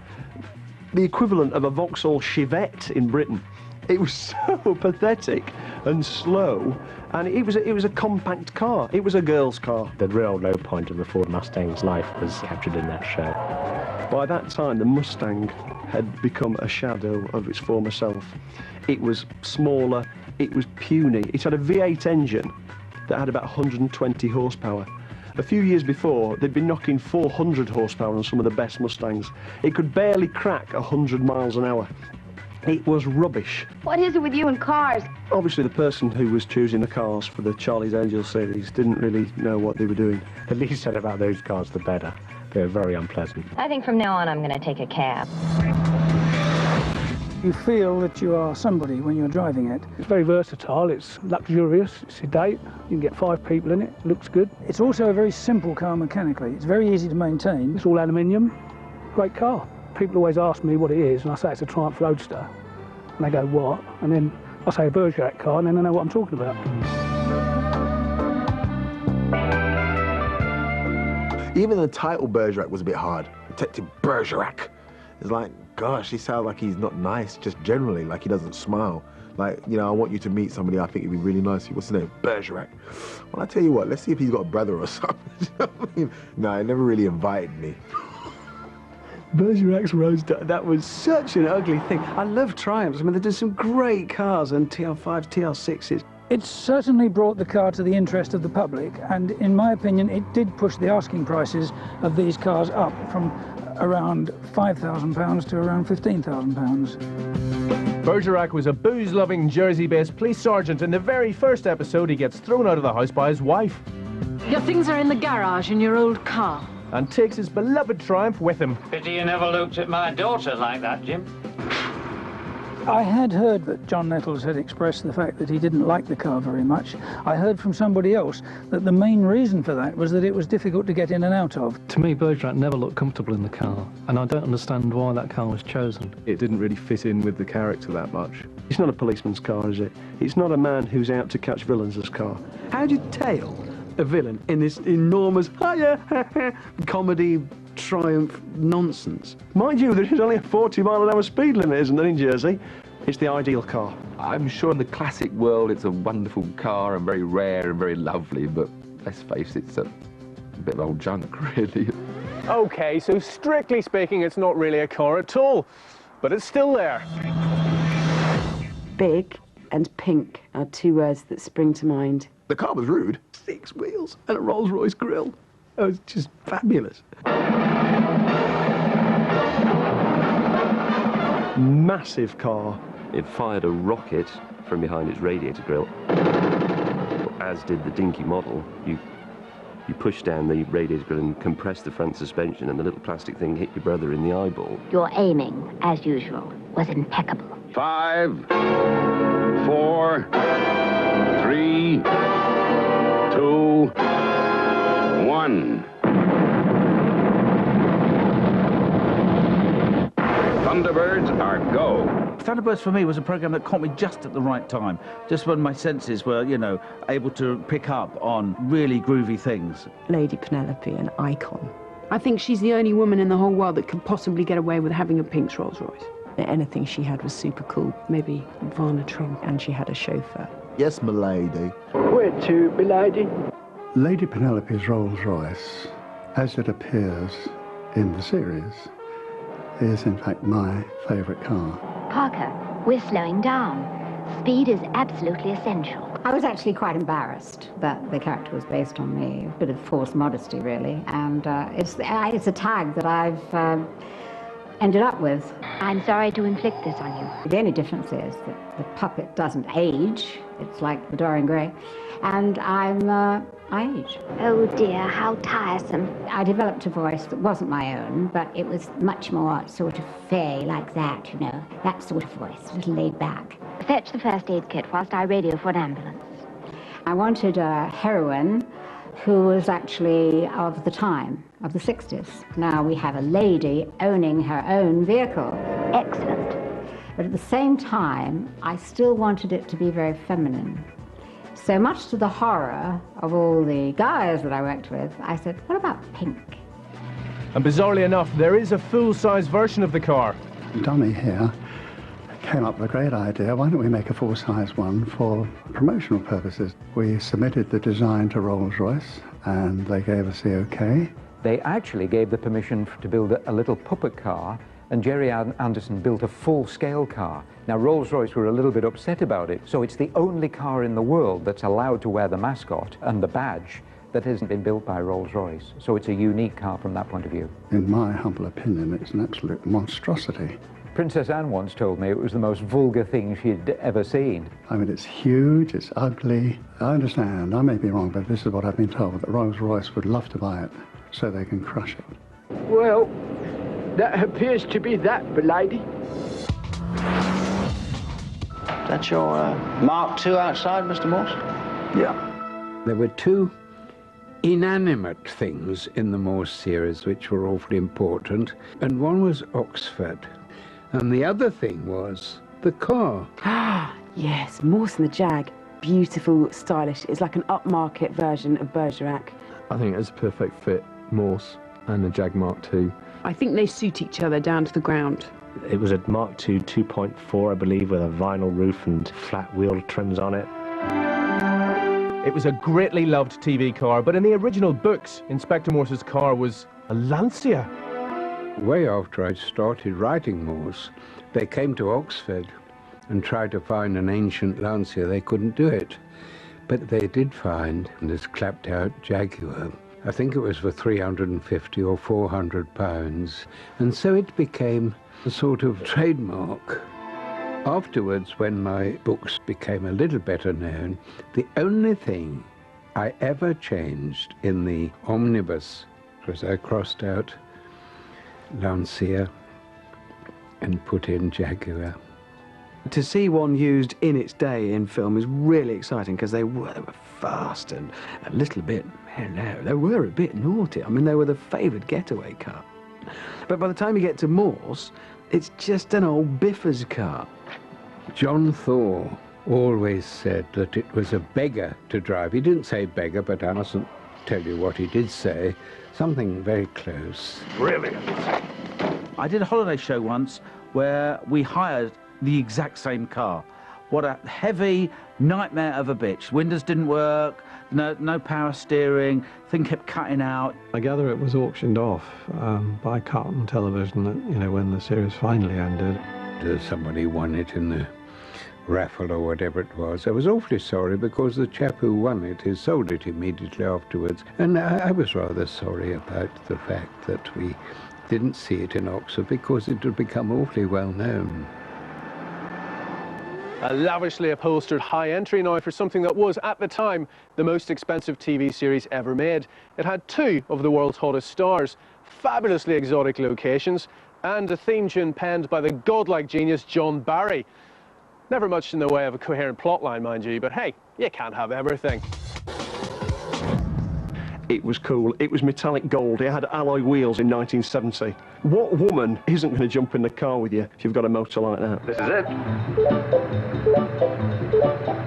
the equivalent of a Vauxhall Chevette in Britain. It was so pathetic. and slow, and it was a compact car. It was a girl's car. The real low point of the Ford Mustang's life was captured in that show. By that time, the Mustang had become a shadow of its former self. It was smaller, it was puny. It had a V8 engine that had about 120 horsepower. A few years before, they'd been knocking 400 horsepower on some of the best Mustangs. It could barely crack 100 miles an hour. It was rubbish. What is it with you and cars? Obviously, the person who was choosing the cars for the Charlie's Angels series didn't really know what they were doing. The least said about those cars, the better. They were very unpleasant. I think from now on I'm going to take a cab. You feel that you are somebody when you're driving it. It's very versatile, it's luxurious, it's sedate, you can get 5 people in it, looks good. It's also a very simple car mechanically, it's very easy to maintain. It's all aluminium, great car. People always ask me what it is, and I say it's a Triumph Roadster. And they go, what? And then I say a Bergerac car, and then they know what I'm talking about. Even the title Bergerac was a bit hard. Detective Bergerac. It's like, gosh, he sounds like he's not nice, just generally, like he doesn't smile. Like, you know, I want you to meet somebody I think would be really nice. What's his name? Bergerac. Well, I tell you what, let's see if he's got a brother or something. You know what I mean? No, he never really invited me. Bergerac's Roadster, that was such an ugly thing. I love Triumphs. I mean, they did some great cars and TL5s, TL6s. It certainly brought the car to the interest of the public, and in my opinion, it did push the asking prices of these cars up from around £5,000 to around £15,000. Bergerac was a booze-loving Jersey-based police sergeant. In the very first episode, he gets thrown out of the house by his wife. Your things are in the garage in your old car. And takes his beloved Triumph with him. Pity you never looked at my daughter like that, Jim. I had heard that John Nettles had expressed the fact that he didn't like the car very much. I heard from somebody else that the main reason for that was that it was difficult to get in and out of. To me, Bergerac never looked comfortable in the car, and I don't understand why that car was chosen. It didn't really fit in with the character that much. It's not a policeman's car, is it? It's not a man who's out to catch villains' car. How do you tail a villain in this enormous comedy Triumph nonsense? Mind you, there is only a 40-mile-an-hour speed limit, isn't there, in Jersey? It's the ideal car. I'm sure in the classic world it's a wonderful car and very rare and very lovely, but let's face it, it's a bit of old junk, really. Okay, so strictly speaking, it's not really a car at all, but it's still there. Big and pink are 2 words that spring to mind. The car was rude. 6 wheels and a Rolls-Royce grille. It was just fabulous. Massive car. It fired a rocket from behind its radiator grille, as did the dinky model. You push down the radiator grille and compress the front suspension, and the little plastic thing hit your brother in the eyeball. Your aiming, as usual, was impeccable. 5, 4, 3, 2, 1. Thunderbirds are go. Thunderbirds for me was a program that caught me just at the right time, just when my senses were, you know, able to pick up on really groovy things. Lady Penelope, an icon. I think she's the only woman in the whole world that could possibly get away with having a pink Rolls Royce. Anything she had was super cool. Maybe Varna Trump, and she had a chauffeur. Yes, m'lady. Where to, m'lady? Lady Penelope's Rolls Royce, as it appears in the series, is in fact my favourite car. Parker, we're slowing down. Speed is absolutely essential. I was actually quite embarrassed that the character was based on me. A bit of false modesty, really. And it's a tag that I've ended up with. I'm sorry to inflict this on you. The only difference is that the puppet doesn't age. It's like the Dorian Gray. And I age. Oh dear, how tiresome. I developed a voice that wasn't my own, but it was much more sort of fey, like that, you know. That sort of voice, a little laid back. Fetch the first aid kit whilst I radio for an ambulance. I wanted a heroine who was actually of the time, of the 60s. Now we have a lady owning her own vehicle. Excellent. But at the same time, I still wanted it to be very feminine. So much to the horror of all the guys that I worked with, I said, what about pink? And bizarrely enough, there is a full-size version of the car. Donny here came up with a great idea. Why don't we make a full-size one for promotional purposes? We submitted the design to Rolls-Royce and they gave us the okay. They actually gave the permission to build a little puppet car, and Jerry Anderson built a full-scale car. Now, Rolls-Royce were a little bit upset about it, so it's the only car in the world that's allowed to wear the mascot and the badge that hasn't been built by Rolls-Royce. So it's a unique car from that point of view. In my humble opinion, it's an absolute monstrosity. Princess Anne once told me it was the most vulgar thing she'd ever seen. I mean, it's huge, it's ugly. I understand, I may be wrong, but this is what I've been told, that Rolls-Royce would love to buy it so they can crush it. Well, that appears to be that, milady. That's your Mark II outside, Mr. Morse? Yeah. There were two inanimate things in the Morse series which were awfully important, and one was Oxford, and the other thing was the car. Yes, Morse and the Jag. Beautiful, stylish. It's like an upmarket version of Bergerac. I think it's a perfect fit, Morse and the Jag Mark II. I think they suit each other down to the ground. It was a Mark II 2.4, I believe, with a vinyl roof and flat wheel trims on it. It was a greatly loved TV car, but in the original books, Inspector Morse's car was a Lancia. Way after I started writing Morse, they came to Oxford and tried to find an ancient Lancia. They couldn't do it, but they did find this clapped-out Jaguar. I think it was for 350 or 400 pounds, and so it became a sort of trademark. Afterwards, when my books became a little better known, the only thing I ever changed in the omnibus was I crossed out Lancia and put in Jaguar. To see one used in its day in film is really exciting because they were fast and a little bit, they were a bit naughty. I mean, they were the favoured getaway car. But by the time you get to Morse, it's just an old biffer's car. John Thaw always said that it was a beggar to drive. He didn't say beggar, but I mustn't tell you what he did say. Something very close. Brilliant. I did a holiday show once where we hired the exact same car. What a heavy nightmare of a bitch. Windows didn't work, no power steering, thing kept cutting out. I gather it was auctioned off by Carlton Television, when the series finally ended. Somebody won it in the raffle or whatever it was. I was awfully sorry because the chap who won it, he sold it immediately afterwards. And I was rather sorry about the fact that we didn't see it in Oxford because it had become awfully well known. A lavishly upholstered high entry now for something that was, at the time, the most expensive TV series ever made. It had two of the world's hottest stars, fabulously exotic locations, and a theme tune penned by the godlike genius John Barry. Never much in the way of a coherent plotline, mind you, but hey, you can't have everything. It was cool. It was metallic gold. It had alloy wheels in 1970. What woman isn't going to jump in the car with you if you've got a motor like that? This is it.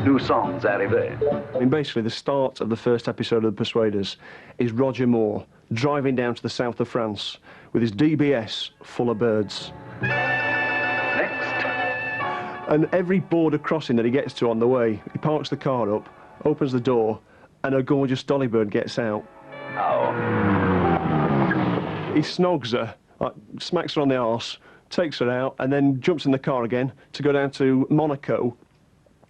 Nous sommes arrivés. I mean, basically, the start of the first episode of The Persuaders is Roger Moore driving down to the south of France with his DBS full of birds. Next. And every border crossing that he gets to on the way, he parks the car up, opens the door, and a gorgeous dolly bird gets out. Oh. He snogs her, smacks her on the arse, takes her out, and then jumps in the car again to go down to Monaco,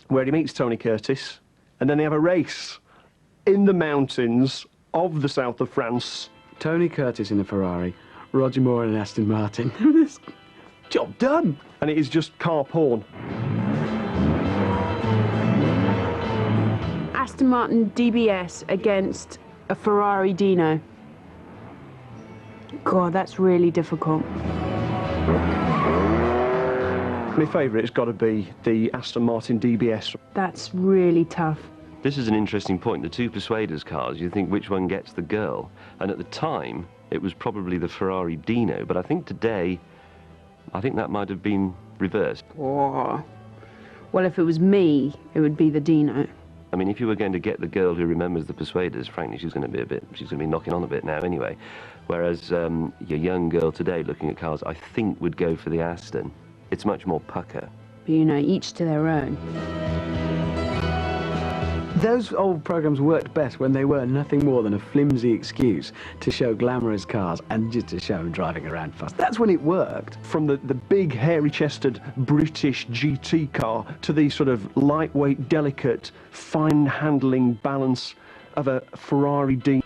where he meets Tony Curtis, and then they have a race in the mountains of the south of France. Tony Curtis in a Ferrari, Roger Moore in an Aston Martin. Job done. And it is just car porn. Aston Martin DBS against a Ferrari Dino. God, that's really difficult. My favourite has got to be the Aston Martin DBS. That's really tough. This is an interesting point. The two Persuaders cars, you think which one gets the girl? And at the time, it was probably the Ferrari Dino, but I think today, I think that might have been reversed. Oh. Well, if it was me, it would be the Dino. I mean, if you were going to get the girl who remembers the Persuaders, frankly, she's going to be knocking on a bit now anyway. Whereas your young girl today looking at cars, I think would go for the Aston. It's much more pucker. you know, each to their own. Those old programs worked best when they were nothing more than a flimsy excuse to show glamorous cars and just to show them driving around fast. That's when it worked. From the big, hairy-chested British GT car to the sort of lightweight, delicate, fine-handling balance of a Ferrari D.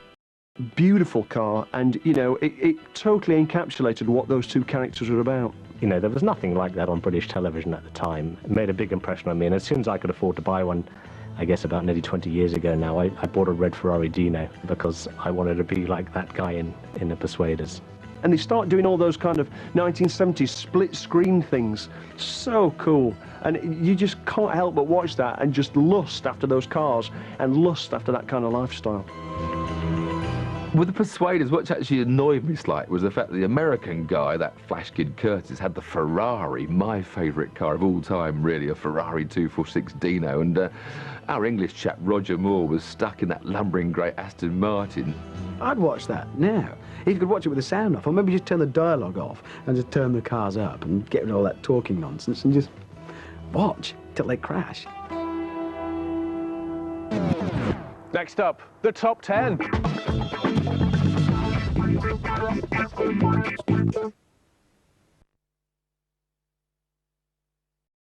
Beautiful car, and, you know, it totally encapsulated what those two characters were about. You know, there was nothing like that on British television at the time. It made a big impression on me, and as soon as I could afford to buy one, I guess about nearly 20 years ago now, I bought a red Ferrari Dino because I wanted to be like that guy in the Persuaders. And they start doing all those kind of 1970s split-screen things. So cool. And you just can't help but watch that and just lust after those cars and lust after that kind of lifestyle. With the Persuaders, what actually annoyed me slightly was the fact that the American guy, that Flash Kid Curtis, had the Ferrari, my favourite car of all time, really, a Ferrari 246 Dino, and our English chap, Roger Moore, was stuck in that lumbering grey Aston Martin. I'd watch that now. If you could watch it with the sound off, or maybe just turn the dialogue off and just turn the cars up and get rid of all that talking nonsense and just watch till they crash. Next up, the top 10.